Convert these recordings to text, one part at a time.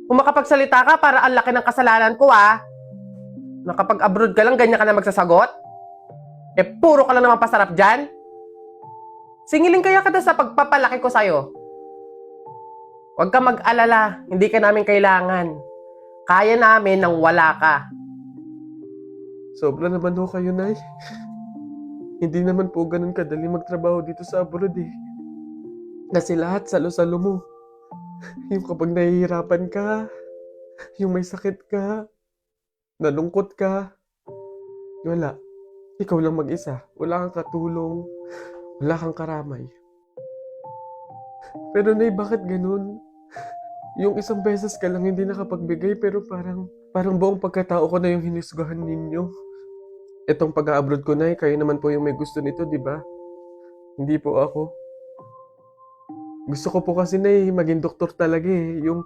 Kung makapagsalita ka, para ang laki ng kasalanan ko, ah. Nakapag-abroad ka lang, ganyan ka na magsasagot? Eh, puro ka lang naman pasarap dyan. Singilin kaya kita sa pagpapalaki ko sa'yo. Huwag ka mag-alala, hindi ka namin kailangan. Kaya namin nang wala ka. Sobra naman ho kayo, Nay. Hindi naman po ganun kadali magtrabaho dito sa abroad eh. Kasi lahat salo-salo mo. Yung kapag nahihirapan ka, yung may sakit ka, nalungkot ka, wala. Ikaw lang mag-isa. Wala kang katulong, wala kang karamay. Pero Nay, bakit ganun? Yung isang beses ka lang hindi nakapagbigay pero parang buong pagkatao ko na yung hinisgahan ninyo. Itong pag-abroad ko, Nay, kayo naman po yung may gusto nito, di ba? Hindi po ako. Gusto ko po kasi, Nay, maging doktor talaga eh. Yung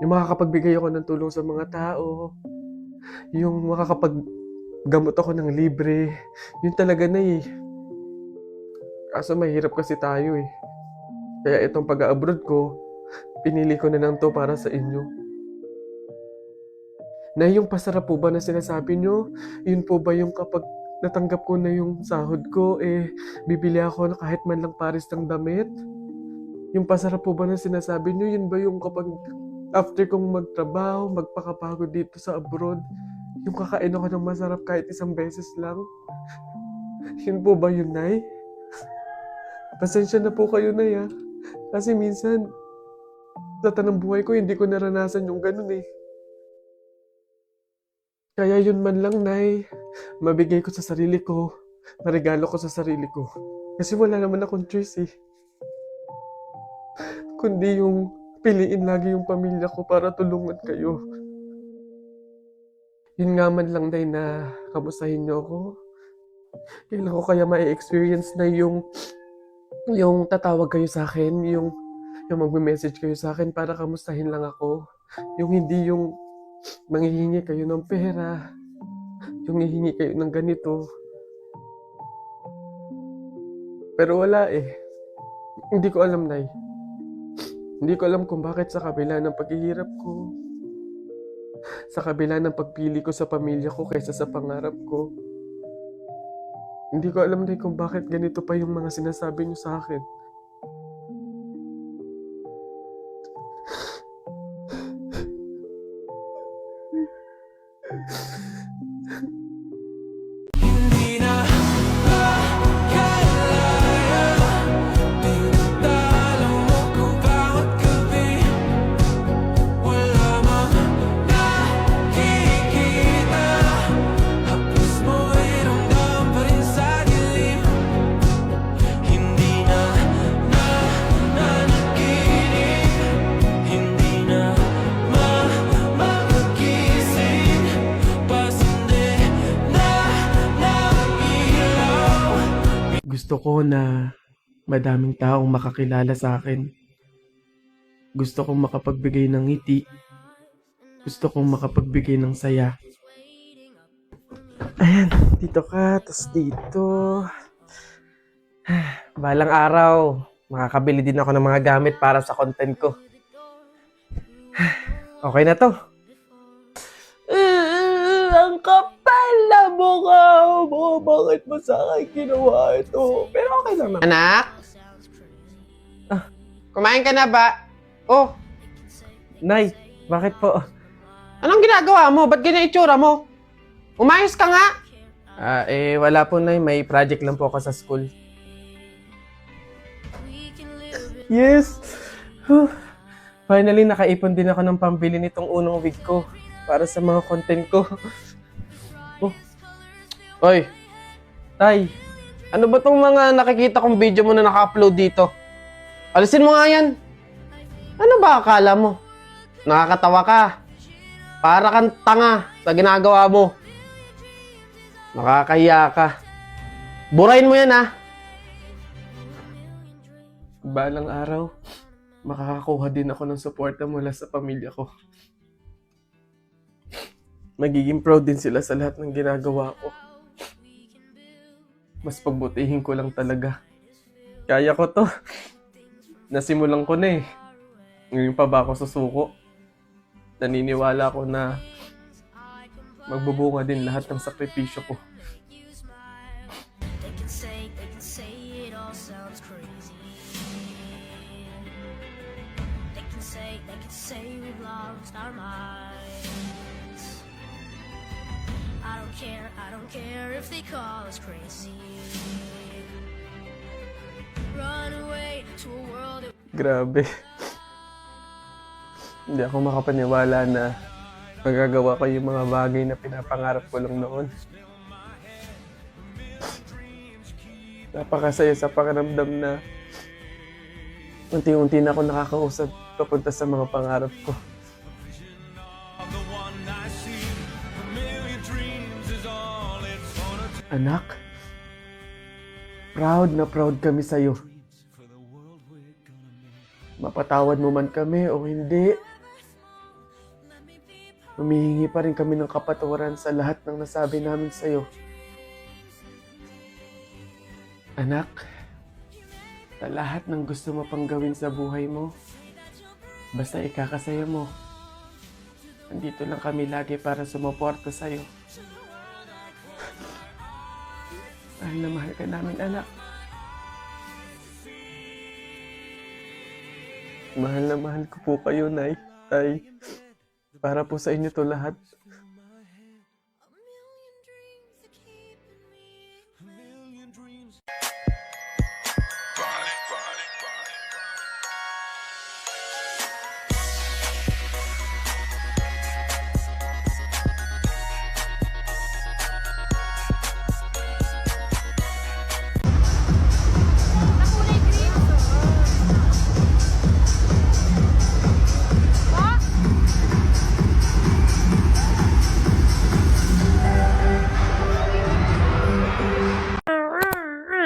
makakapagbigay ako ng tulong sa mga tao. Yung makakapaggamot ako ng libre. Yun talaga, Nay. Kaso mahirap kasi tayo eh. Kaya itong pag-abroad ko, pinili ko na lang to para sa inyo. Na yung pasarap po ba na sinasabi nyo? Yun po ba yung kapag natanggap ko na yung sahod ko, bibili ako na kahit man lang pares ng damit? Yung pasarap po ba na sinasabi nyo? Yun ba yung kapag after kong magtrabaho, magpakapagod dito sa abroad, yung kakain ako ng masarap kahit isang beses lang? Yun po ba yun, Nay? Pasensya na po kayo, Nay, ah. Kasi minsan, sa tanang buhay ko, hindi ko naranasan yung ganun eh. Kaya yun man lang, Nay, mabigay ko sa sarili ko, maregalo ko sa sarili ko. Kasi wala naman akong choice eh. Kundi yung piliin lagi yung pamilya ko para tulungan kayo. Yun nga man lang, Nay, na kamustahin niyo ako. Kailan ko kaya ma-experience na yung tatawag kayo sa akin, yung magme-message kayo sa akin para kamustahin lang ako. Yung hindi yung manghihingi kayo ng pera, yung hihingi kayo ng ganito. Pero wala eh. Hindi ko alam, Nay. Hindi ko alam kung bakit sa kabila ng paghihirap ko, sa kabila ng pagpili ko sa pamilya ko kaysa sa pangarap ko, hindi ko alam, Nay, kung bakit ganito pa yung mga sinasabi niyo sa akin. Hindi na makalaya, tinatalo mo ko bawat gabi. Wala mang nakikita, hapos mo'y ramdam pa rin sa dilim. Hindi na nanaginip, hindi na magising, pasindi na ilaw. Gusto ko na madaming taong makakilala sa akin. Gusto kong makapagbigay ng ngiti. Gusto kong makapagbigay ng saya. Ayan, dito ka, tas dito. Balang araw, makakabili din ako ng mga gamit para sa content ko. Okay na to. Ang kapal na mukha mo. Bakit mo sa akin ginawa ito? Pero okay lang naman. Anak? Kumain ka na ba? Oh, Nay, bakit po? anong ginagawa mo? Ba't ganyan itsura mo? Umayos ka nga! Wala po, Nay. May project lang po ako sa school. Yes! Huh. Finally, nakaipon din ako ng pambili nitong unang wig ko para sa mga content ko. Oh, Oy, Tay, ano ba tong mga nakikita kong video mo na naka-upload dito? Alisin mo nga yan. Ano ba akala mo? Nakakatawa ka. Para kang tanga sa ginagawa mo. Nakakahiya ka. Burahin mo yan, ha? balang araw, makakakuha din ako ng suporta mula sa pamilya ko. Magiging proud din sila sa lahat ng ginagawa ko. Mas pagbutihin ko lang talaga. Kaya ko to. Nasimulan ko na eh. Ngayon pa ba ako susuko? naniniwala ko na magbubunga din lahat ng sakripisyo ko. They can say it all sounds crazy. They can say we've lost our minds. I don't care if they call us crazy. Run away to a world that Grabe. Hindi ako makapaniwala na magagawa ko yung mga bagay na pinapangarap ko lang noon. Napakasaya sa pakiramdam na unti-unti na ako nakakausap papunta sa mga pangarap ko. of the one I see. A million dreams is all it's gonna take. Anak, proud na proud kami sa'yo. Mapatawad mo man kami o hindi, humihingi pa rin kami ng kapatawaran sa lahat ng nasabi namin sa'yo. Anak, sa lahat ng gusto mo pang gawin sa buhay mo, basta ikakasaya mo. Andito lang kami lagi para sumuporta sa'yo. Mahal na mahal ka namin, anak. Mahal na mahal ko po kayo, Nay. Tay. Para po sa inyo to lahat.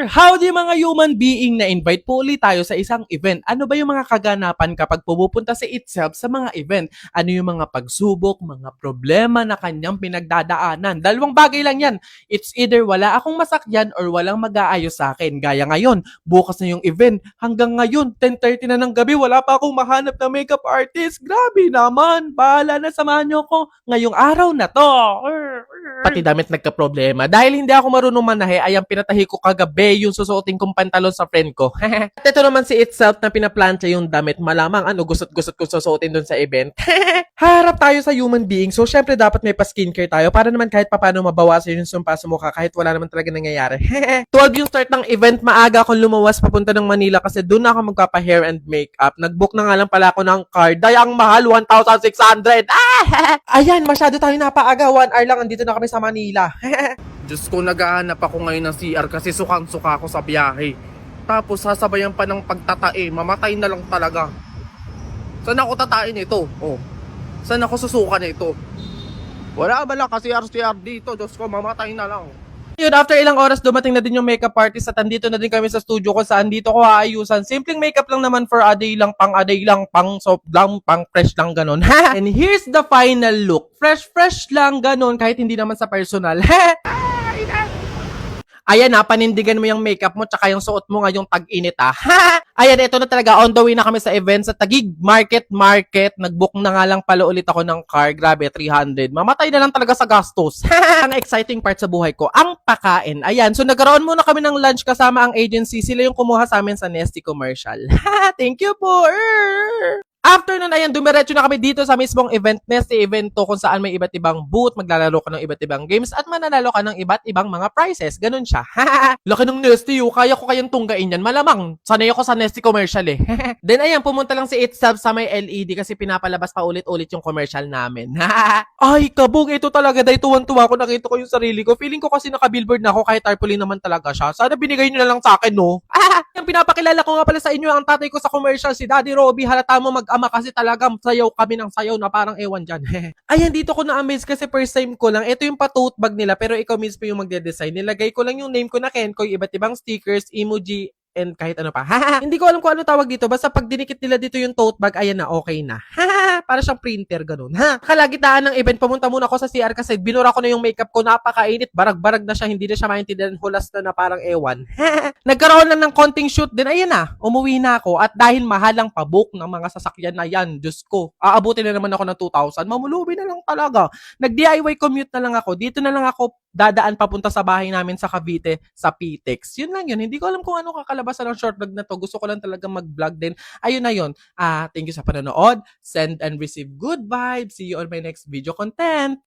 Howdy mga human being, na-invite po ulit tayo sa isang event. Ano ba yung mga kaganapan kapag pumupunta sa itself sa mga event? Ano yung mga pagsubok, mga problema na kanyang pinagdadaanan? Dalawang bagay lang yan. It's either wala akong masakyan or walang mag-aayos sa akin. Gaya ngayon, bukas na yung event. Hanggang ngayon, 10:30 na ng gabi, wala pa akong mahanap na makeup artist. Grabe naman. Bahala na, samahan nyo ko ngayong araw na to. Pati damit nagka-problema. Dahil hindi ako marunong manahe, ay ang pinatahi ko kagabi yung susuotin kong pantalon sa friend ko. At ito naman si itself na pinaplantsa yung damit. Malamang gusot-gusot ko susuotin dun sa event. Harap tayo sa human being. So, syempre dapat may pa-skincare tayo para naman kahit papano mabawasan yung sumpa sa mukha kahit wala naman talaga nangyayari. 12 yung start ng event. Maaga akong lumawas papunta ng Manila kasi doon ako magpapa-hair and makeup. Nag-book na nga lang pala ako ng card. Dahil ang mahal, 1,600. Ayan, masyado tayo napaaga. 1 hour lang, andito na kami sa Manila. Diyos ko, naghahanap ako ngayon ng CR kasi sukang-suka ako sa biyahe. Tapos sasabayan pa ng pagtatae, mamatay na lang talaga. Saan ako tatain ito? Oh. Saan ako susukan ito? Wala ba lang kasi CR dito? Diyos ko, mamatay na lang. Yun, after ilang oras, dumating na din yung makeup artist at andito na din kami sa studio ko saan dito ko aayusan. Simpleng makeup lang naman for a day lang, pang soft lang, pang fresh lang, ganon. And here's the final look. Fresh lang, ganon, kahit hindi naman sa personal. Ayan na, panindigan mo yung makeup mo tsaka yung suot mo ngayong tag-init Ayan, ito na talaga. On the way na kami sa event sa Taguig Market. Nag-book na nga lang pala ulit ako ng car. Grabe, 300. Mamatay na lang talaga sa gastos. Ang exciting part sa buhay ko, ang pakain. Ayan, so nagkaroon muna kami ng lunch kasama ang agency. Sila yung kumuha sa amin sa Nesty Commercial. Thank you po. After nun, ayan, dumiretso na kami dito sa mismong event, Nesty event to, kung saan may iba't ibang booth, maglalaro ka ng iba't ibang games, at mananalo ka ng iba't ibang mga prizes. Ganun siya. Laki ng Nesty, kaya ko kayang tunggain yan. Malamang, sanay ako sa Nesty commercial Then, ayan, pumunta lang si itself sa may LED kasi pinapalabas pa ulit-ulit yung commercial namin. Ay, kabog, ito talaga. Dahil tuwan-tuwa ko, nakita ko yung sarili ko. Feeling ko kasi naka-billboard na ako, kahit tarpaulin naman talaga siya. Sana binigay nyo na lang sa akin, no? Yung pinapakilala ko nga pala sa inyo, ang tatay ko sa commercial, si Daddy Robbie. Halata mo mag-ama kasi talagang sayaw kami ng sayaw na parang ewan dyan. Ayan, dito ko na-amaze kasi first time ko lang. Ito yung pa-tote bag nila pero ikaw mismo yung magde-design. Nilagay ko lang yung name ko na Kenko, iba't ibang stickers, emoji, and kahit ano pa. Hindi ko alam kung ano tawag dito. Basta pag dinikit nila dito yung tote bag, ayan na, okay na. Para siyang printer, ganun. Kalagitaan ng event, pumunta muna ako sa CR kasi binura ko na yung makeup ko, napakainit, barag-barag na siya, hindi na siya maintindihan, hulas na parang ewan. Nagkaroon lang ng konting shoot din, ayan na, umuwi na ako. At dahil mahalang pabook ng mga sasakyan na yan, Diyos ko, aabutin na naman ako ng 2,000, mamulubi na lang talaga. Nag-DIY commute na lang ako, dito na lang ako dadaan papunta sa bahay namin sa Cavite, sa PTEX. Yun lang yun. Hindi ko alam kung ano kakalabasan ng short vlog na to. Gusto ko lang talaga mag-vlog din. Ayun na yun. Thank you sa panonood. Send and receive good vibes. See you on my next video content.